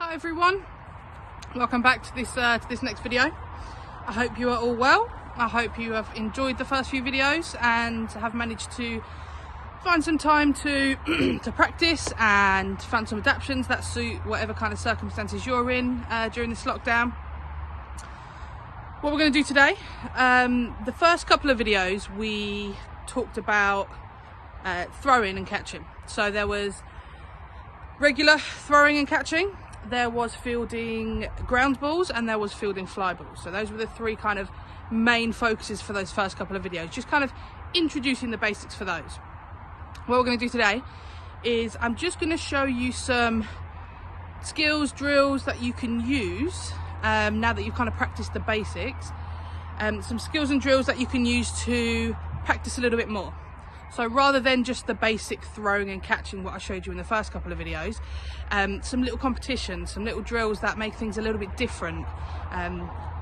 Hi everyone, welcome back to this next video. I hope you are all well. I hope you have enjoyed the first few videos and have managed to find some time to to practice and find some adaptions that suit whatever kind of circumstances you're in during this lockdown. What we're going to do today, the first couple of videos we talked about throwing and catching. So there was regular throwing and catching, there was fielding ground balls, and there was fielding fly balls. So those were the three kind of main focuses for those first couple of videos, just kind of introducing the basics for those. What we're going to do today is I'm just going to show you some skills, drills that you can use now that you've kind of practiced the basics, some skills and drills that you can use to practice a little bit more. So rather than just the basic throwing and catching what I showed you in the first couple of videos, some little competitions, some little drills that make things a little bit different.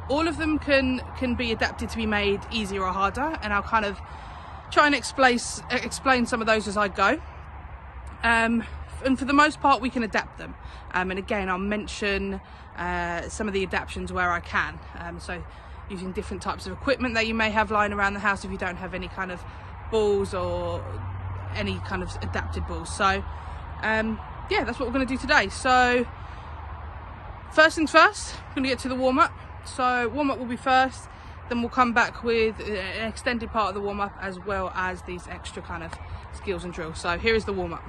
All of them can be adapted to be made easier or harder, and I'll kind of try and explain some of those as I go. And for the most part we can adapt them. And again, I'll mention some of the adaptions where I can. So using different types of equipment that you may have lying around the house if you don't have any kind of balls or any kind of adapted balls. So yeah, that's what we're going to do today. So first things first, we're going to get to the warm-up. So warm-up will be first, then we'll come back with an extended part of the warm-up as well as these extra kind of skills and drills. So here is the warm-up.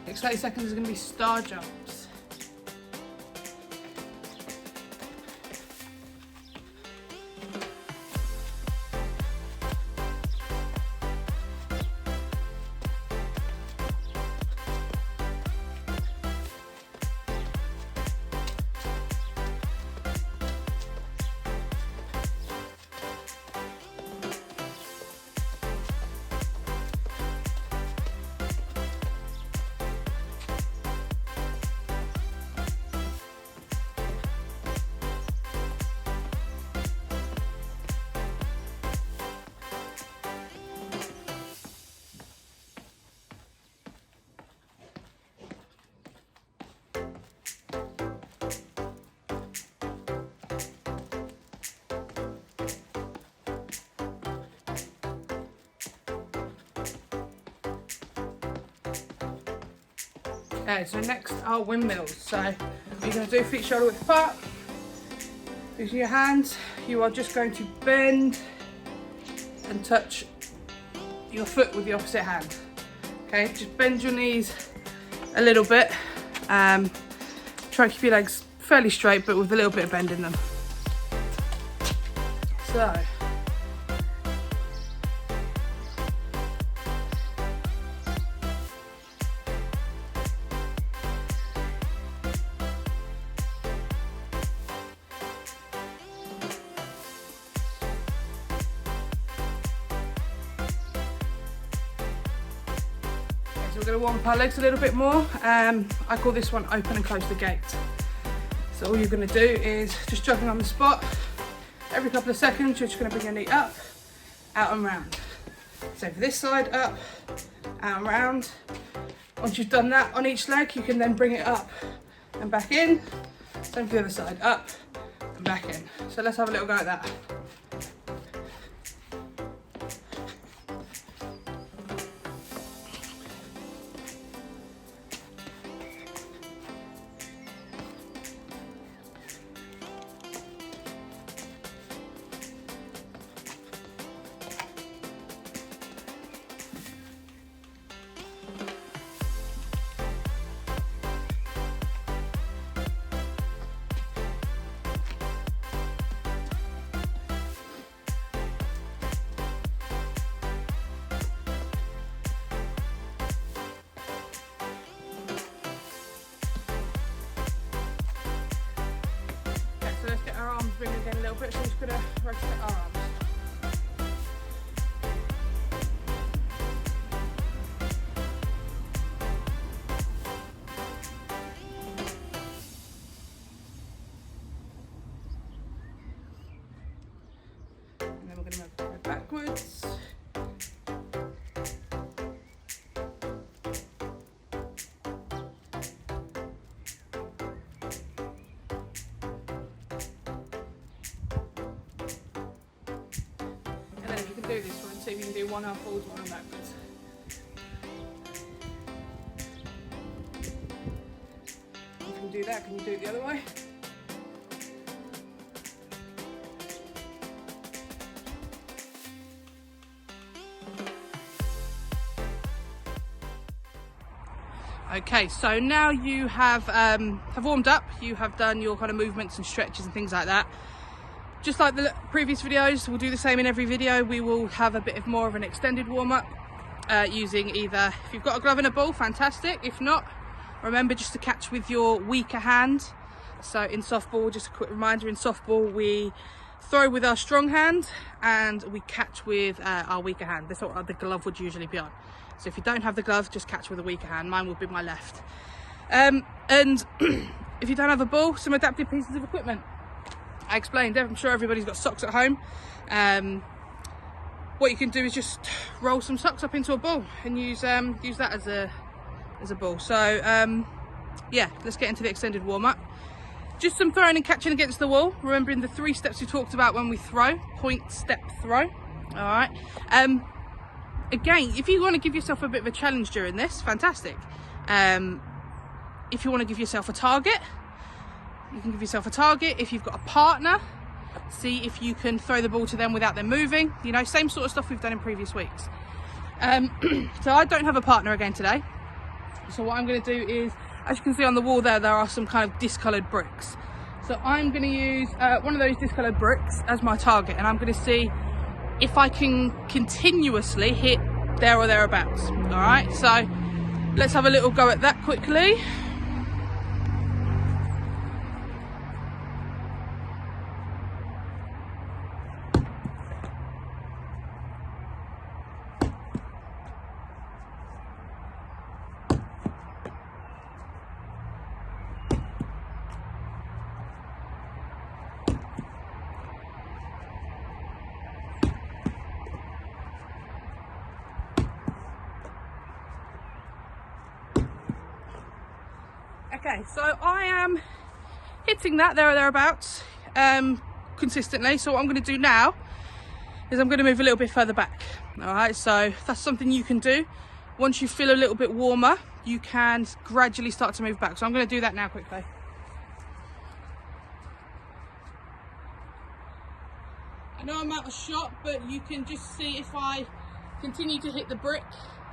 Next 30 seconds is going to be star jumps. Okay, so next are windmills. So you're going to do feet shoulder width apart. Using your hands, you are just going to bend and touch your foot with the opposite hand. Okay, just bend your knees a little bit. Try and keep your legs fairly straight, but with a little bit of bend in them. So. So we're going to warm up our legs a little bit more. I call this one open and close the gate. So all you're going to do is just jogging on the spot. Every couple of seconds, you're just going to bring your knee up, out and round. So for this side, up, out and round. Once you've done that on each leg, you can then bring it up and back in. Same for the other side, up and back in. So let's have a little go at that. So let's get our arms moving again a little bit. So we're just going to rotate our arms. And then we're going to move it backwards. Do this one, see if you can do one arm forwards, one arm backwards. If you can do that, can you do it the other way? Okay, so now you have warmed up, you have done your kind of movements and stretches and things like that. Just like the previous videos, we'll do the same in every video. We will have a bit of more of an extended warm-up using either, if you've got a glove and a ball, fantastic. If not, remember just to catch with your weaker hand. So in softball, just a quick reminder, in softball we throw with our strong hand and we catch with our weaker hand. That's what the glove would usually be on. So if you don't have the glove, just catch with a weaker hand. Mine will be my left. And if you don't have a ball, some adaptive pieces of equipment. I explained, I'm sure everybody's got socks at home. What you can do is just roll some socks up into a ball and use that as a ball. So yeah, let's get into the extended warm-up. Just some throwing and catching against the wall, remembering the 3 steps we talked about when we throw: point, step, throw. All right. Again, if you want to give yourself a bit of a challenge during this, fantastic. If you want to give yourself a target, you can give yourself a target. If you've got a partner, see if you can throw the ball to them without them moving. You know, same sort of stuff we've done in previous weeks. So I don't have a partner again today. So what I'm going to do is, as you can see on the wall there are some kind of discoloured bricks. So I'm going to use one of those discoloured bricks as my target, and I'm going to see if I can continuously hit there or thereabouts. All right, so let's have a little go at that quickly. Okay, so I am hitting that there or thereabouts consistently. So what I'm going to do now is I'm going to move a little bit further back. All right, so that's something you can do. Once you feel a little bit warmer, you can gradually start to move back. So I'm going to do that now quickly. I know I'm out of shot, but you can just see if I continue to hit the brick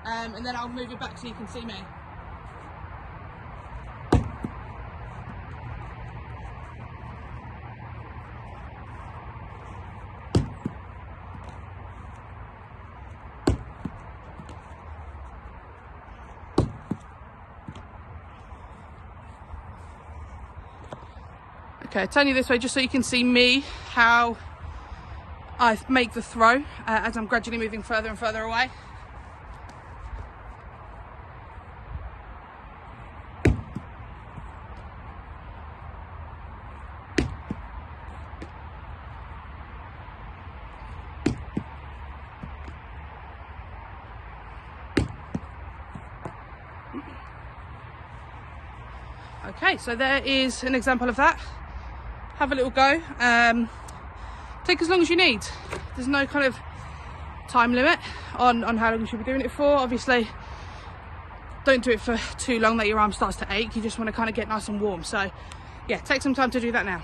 and then I'll move it back so you can see me. Okay, I'll turn you this way just so you can see me, how I make the throw as I'm gradually moving further and further away. Okay, so there is an example of that. Have a little go. Take as long as you need. There's no kind of time limit on how long you should be doing it for. Obviously, don't do it for too long that your arm starts to ache. You just want to kind of get nice and warm. So yeah, take some time to do that now.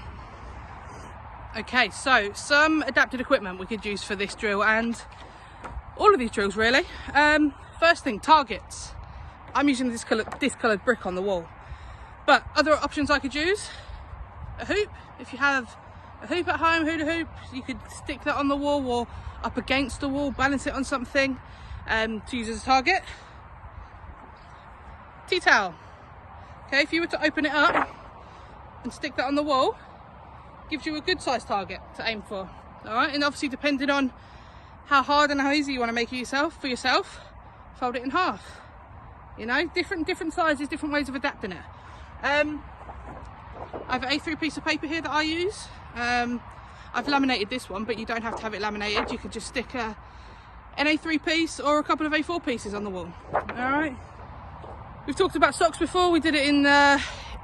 Okay, so some adapted equipment we could use for this drill and all of these drills really. First thing, targets. I'm using this coloured brick on the wall, but other options I could use, a hoop. If you have a hoop at home, hula hoop, you could stick that on the wall or up against the wall, balance it on something to use as a target. Tea towel. Okay, if you were to open it up and stick that on the wall, gives you a good size target to aim for. All right, and obviously depending on how hard and how easy you want to make it for yourself, fold it in half. You know, different sizes, different ways of adapting it. I have an A3 piece of paper here that I use. I've laminated this one, but you don't have to have it laminated. You could just stick an A3 piece or a couple of A4 pieces on the wall. All right. We've talked about socks before. We did it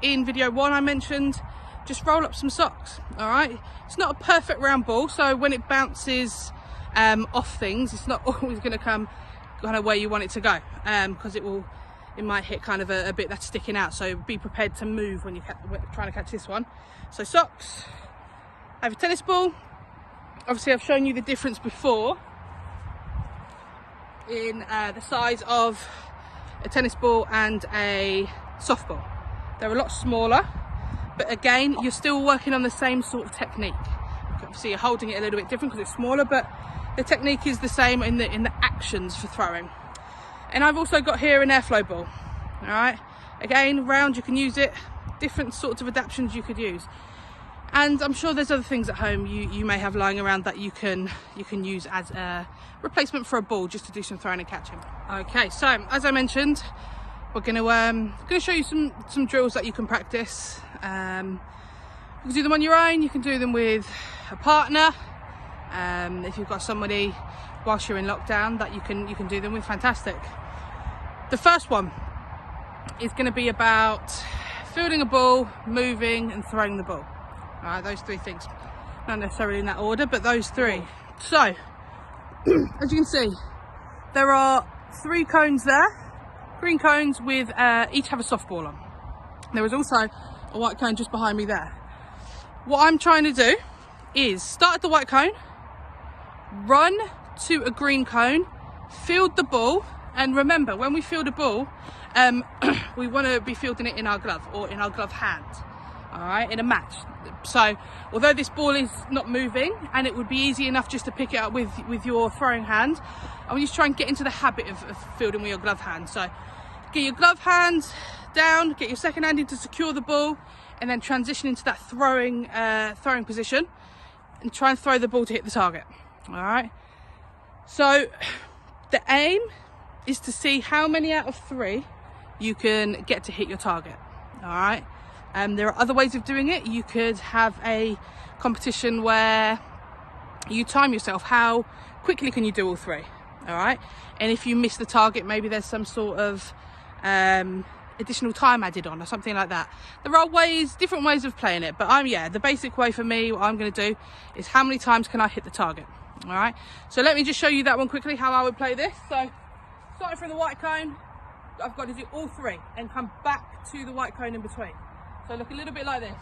in video 1. I mentioned just roll up some socks. All right. It's not a perfect round ball, so when it bounces off things, it's not always going to come kind of where you want it to go, because it might hit kind of a bit that's sticking out. So be prepared to move when you're trying to catch this one. So socks. I have a tennis ball. Obviously I've shown you the difference before in the size of a tennis ball and a softball. They're a lot smaller, but again, you're still working on the same sort of technique. Obviously you're holding it a little bit different because it's smaller, but the technique is the same in the actions for throwing. And I've also got here an airflow ball. All right, again, round, you can use it, different sorts of adaptions you could use. And I'm sure there's other things at home you may have lying around that you can use as a replacement for a ball, just to do some throwing and catching. Okay, so as I mentioned, we're gonna show you some drills that you can practice. You can do them on your own, you can do them with a partner. If you've got somebody whilst you're in lockdown that you can do them with, fantastic. The first one is going to be about fielding a ball, moving and throwing the ball. All right, those 3 things, not necessarily in that order, but those 3. So as you can see, there are 3 cones there, green cones with each have a softball on. There is also a white cone just behind me there. What I'm trying to do is start at the white cone, run to a green cone, field the ball, and remember, when we field a ball, we want to be fielding it in our glove or in our glove hand, all right, in a match. So although this ball is not moving and it would be easy enough just to pick it up with your throwing hand, I want you to try and get into the habit of fielding with your glove hand. So get your glove hand down, get your second hand in to secure the ball, and then transition into that throwing position and try and throw the ball to hit the target. All right, so the aim is to see how many out of 3 you can get to hit your target. All right, there are other ways of doing it. You could have a competition where you time yourself. How quickly can you do all 3? All right, and if you miss the target, maybe there's some sort of additional time added on or something like that. There are different ways of playing it, but the basic way for me, what I'm going to do is how many times can I hit the target. All right, so let me just show you that one quickly, how I would play this. So starting from the white cone, I've got to do all 3 and come back to the white cone in between. So look a little bit like this.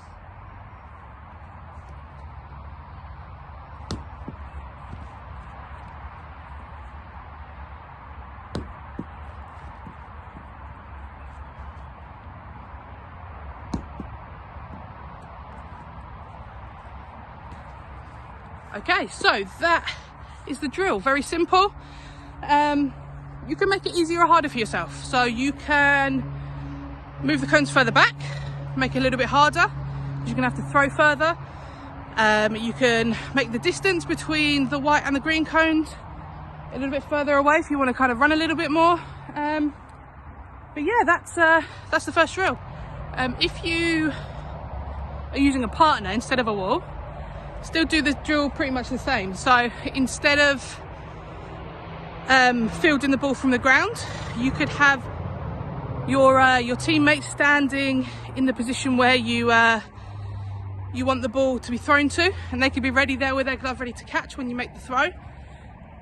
Okay, so that is the drill. Very simple. You can make it easier or harder for yourself. So you can move the cones further back, make it a little bit harder. You're gonna have to throw further. You can make the distance between the white and the green cones a little bit further away if you want to kind of run a little bit more. But yeah, that's the first drill. If you are using a partner instead of a wall, still do the drill pretty much the same. So instead of fielding the ball from the ground, you could have your teammates standing in the position where you want the ball to be thrown to, and they could be ready there with their glove ready to catch when you make the throw.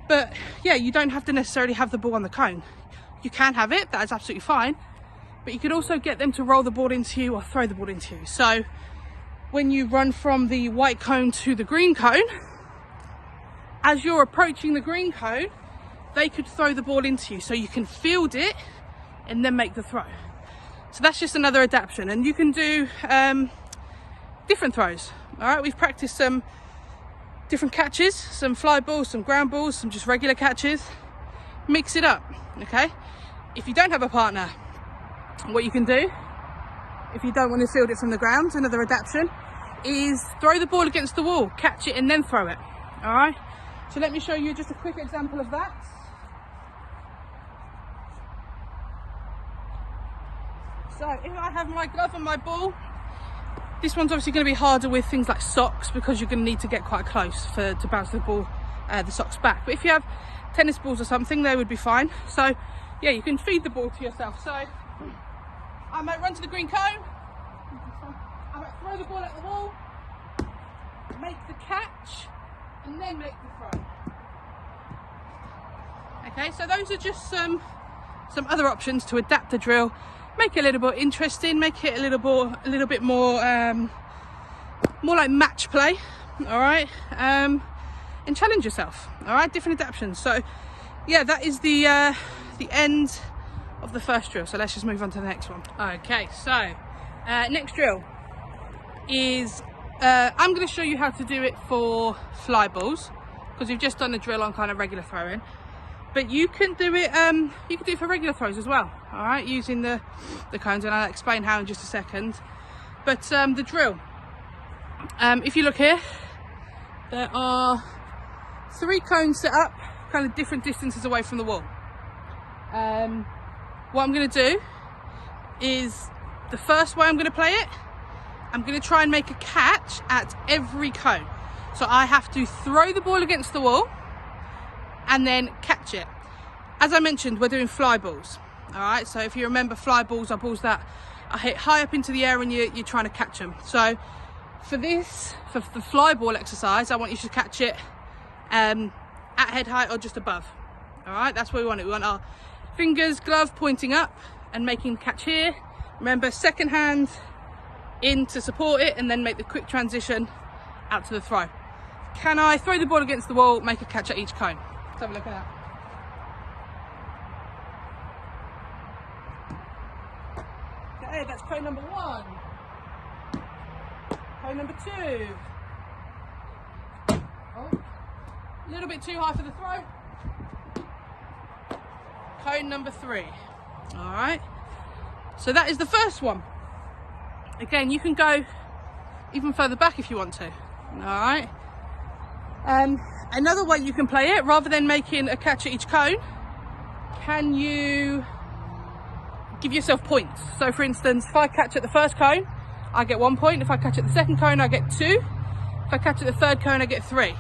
But yeah, you don't have to necessarily have the ball on the cone. You can have it, that is absolutely fine, but you could also get them to roll the ball into you or throw the ball into you. So when you run from the white cone to the green cone, as you're approaching the green cone, they could throw the ball into you, so you can field it and then make the throw. So that's just another adaptation, and you can do different throws. All right, we've practiced some different catches, some fly balls, some ground balls, some just regular catches. Mix it up, okay? If you don't have a partner, what you can do, if you don't want to field it from the ground, another adaptation is throw the ball against the wall, catch it and then throw it. All right, so let me show you just a quick example of that. So if I have my glove and my ball, this one's obviously going to be harder with things like socks, because you're going to need to get quite close to bounce the ball, the socks back. But if you have tennis balls or something, they would be fine. So yeah, you can feed the ball to yourself. So I might run to the green cone, I might throw the ball at the wall, make the catch, and then make the throw. Okay, so those are just some other options to adapt the drill. Make it a little bit interesting, make it a little bit more more like match play, all right, and challenge yourself, all right, different adaptations. So yeah, that is the end of the first drill. So let's just move on to the next one. Okay, so next drill is I'm going to show you how to do it for fly balls, because we've just done a drill on kind of regular throwing. But you can do it for regular throws as well, all right, using the cones, and I'll explain how in just a second. But the drill, if you look here, there are 3 cones set up kind of different distances away from the wall. What I'm going to do is, the first way I'm going to play it, I'm going to try and make a catch at every cone. So I have to throw the ball against the wall and then catch it. As I mentioned, we're doing fly balls, all right? So if you remember, fly balls are balls that are hit high up into the air and you're trying to catch them. So for the fly ball exercise, I want you to catch it at head height or just above, all right? That's what we want it. We want our fingers, glove pointing up and making the catch here. Remember, second hand in to support it and then make the quick transition out to the throw. Can I throw the ball against the wall, make a catch at each cone? Let's have a look at that. Okay, that's cone number 1. Cone number 2. Oh, a little bit too high for the throw. Cone number 3. All right. So that is the first one. Again, you can go even further back if you want to. All right. Another way you can play it, rather than making a catch at each cone, can you give yourself points? So for instance, if I catch at the first cone, I get 1 point. If I catch at the second cone, I get 2. If I catch at the third cone, I get 3.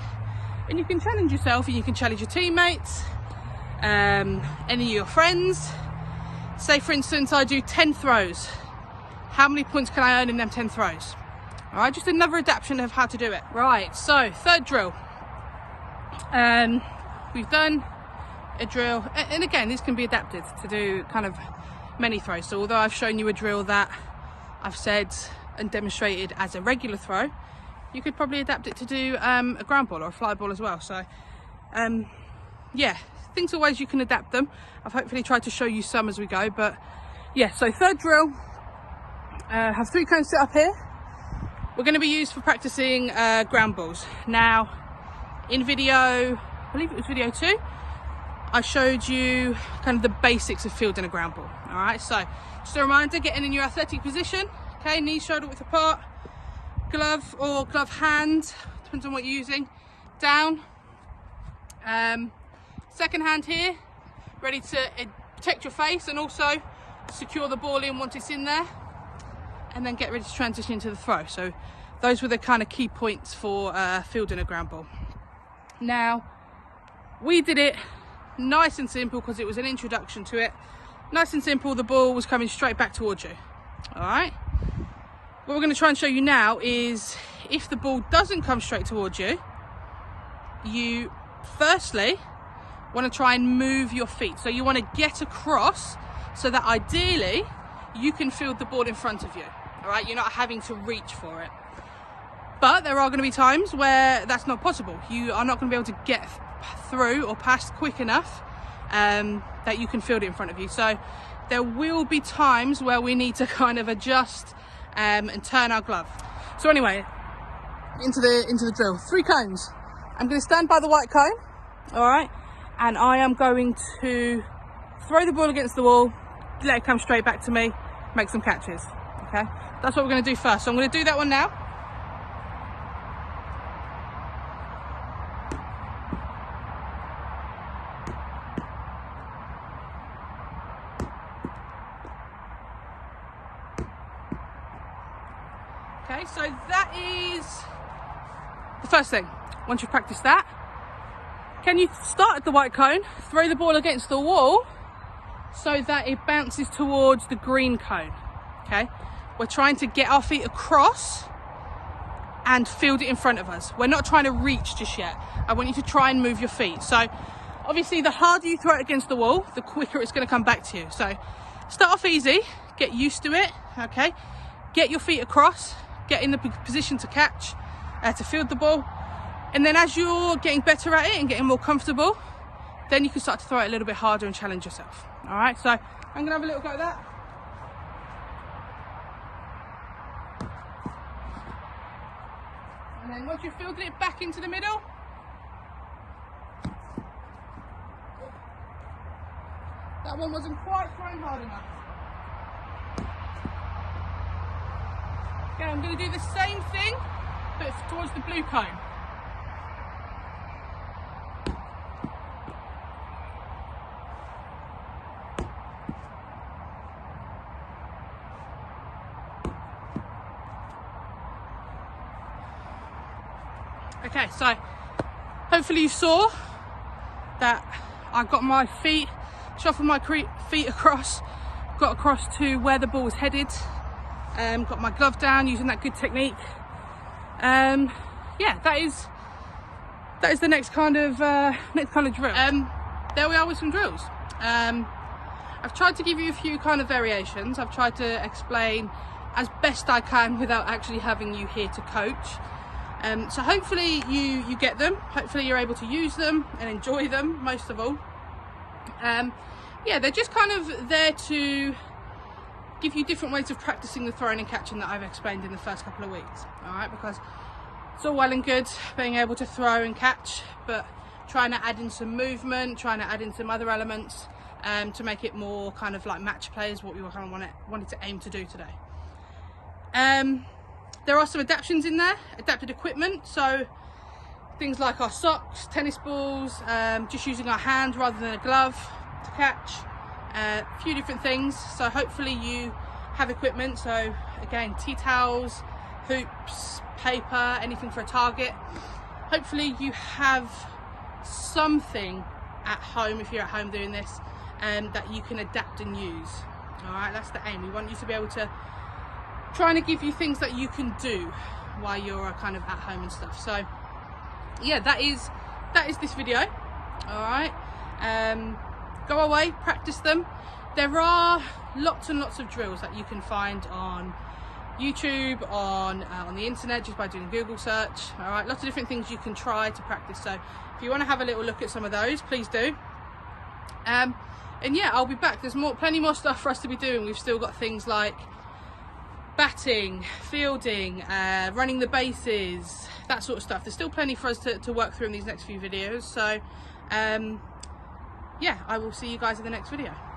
And you can challenge yourself, and you can challenge your teammates, any of your friends. Say for instance, I do 10 throws. How many points can I earn in them 10 throws? All right, just another adaptation of how to do it. Right, so third drill. We've done a drill, and again, this can be adapted to do kind of many throws. So although I've shown you a drill that I've said and demonstrated as a regular throw, you could probably adapt it to do a ground ball or a fly ball as well. So yeah, things are ways you can adapt them. I've hopefully tried to show you some as we go, but yeah, so third drill, have 3 cones set up here. We're going to be used for practicing ground balls. Now, in video, I believe it was video 2, I showed you kind of the basics of fielding a ground ball. All right, so just a reminder, getting in your athletic position, okay, knees shoulder width apart, glove or glove hand, depends on what you're using, down. Second hand here, ready to protect your face and also secure the ball in once it's in there, and then get ready to transition into the throw. So those were the kind of key points for fielding a ground ball. Now, we did it nice and simple because it was an introduction to it. Nice and simple, the ball was coming straight back towards you. All right. What we're going to try and show you now is if the ball doesn't come straight towards you, you firstly want to try and move your feet. So you want to get across so that ideally you can field the ball in front of you. All right, you're not having to reach for it. But there are going to be times where that's not possible. You are not going to be able to get through or past quick enough that you can field it in front of you. So there will be times where we need to kind of adjust and turn our glove. So anyway, into the drill. 3 cones. I'm going to stand by the white cone, all right, and I am going to throw the ball against the wall, let it come straight back to me, make some catches. Okay, that's what we're going to do first. So I'm going to do that one now. Okay, so that is the first thing. Once you've practiced that, can you start at the white cone, throw the ball against the wall so that it bounces towards the green cone? Okay, we're trying to get our feet across and field it in front of us. We're not trying to reach just yet. I want you to try and move your feet. So obviously the harder you throw it against the wall, the quicker it's going to come back to you. So start off easy, get used to it. Okay, get your feet across, get in the position to catch, to field the ball. And then as you're getting better at it and getting more comfortable, then you can start to throw it a little bit harder and challenge yourself. All right, so I'm gonna have a little go at that. And then once you've fielded it back into the middle, that one wasn't quite thrown hard enough. Okay, I'm gonna do the same thing, but towards the blue cone. Okay, so hopefully you saw that I got my feet, shuffled my feet across, got across to where the ball was headed, got my glove down using that good technique. Yeah, that is the next kind of drill. There we are with some drills. I've tried to give you a few kind of variations. I've tried to explain as best I can without actually having you here to coach. So hopefully you get them, hopefully you're able to use them and enjoy them most of all. Yeah, they're just kind of there to give you different ways of practicing the throwing and catching that I've explained in the first couple of weeks. All right, because it's all well and good being able to throw and catch, but trying to add in some movement, trying to add in some other elements to make it more kind of like match play is what we were kind of wanted to aim to do today. There are some adaptions in there, adapted equipment, so things like our socks, tennis balls, just using our hand rather than a glove to catch, a few different things. So hopefully you have equipment, so again, tea towels, hoops, paper, anything for a target. Hopefully you have something at home, if you're at home doing this, that you can adapt and use. All right, that's the aim. We want you to be able to trying to give you things that you can do while you're kind of at home and stuff. So yeah, that is this video. All right, go away, practice them. There are lots and lots of drills that you can find on YouTube, on the internet, just by doing a Google search. All right, lots of different things you can try to practice. So if you want to have a little look at some of those, please do. And yeah, I'll be back. There's plenty more stuff for us to be doing. We've still got things like batting, fielding, running the bases, that sort of stuff. There's still plenty for us to work through in these next few videos. So yeah, I will see you guys in the next video.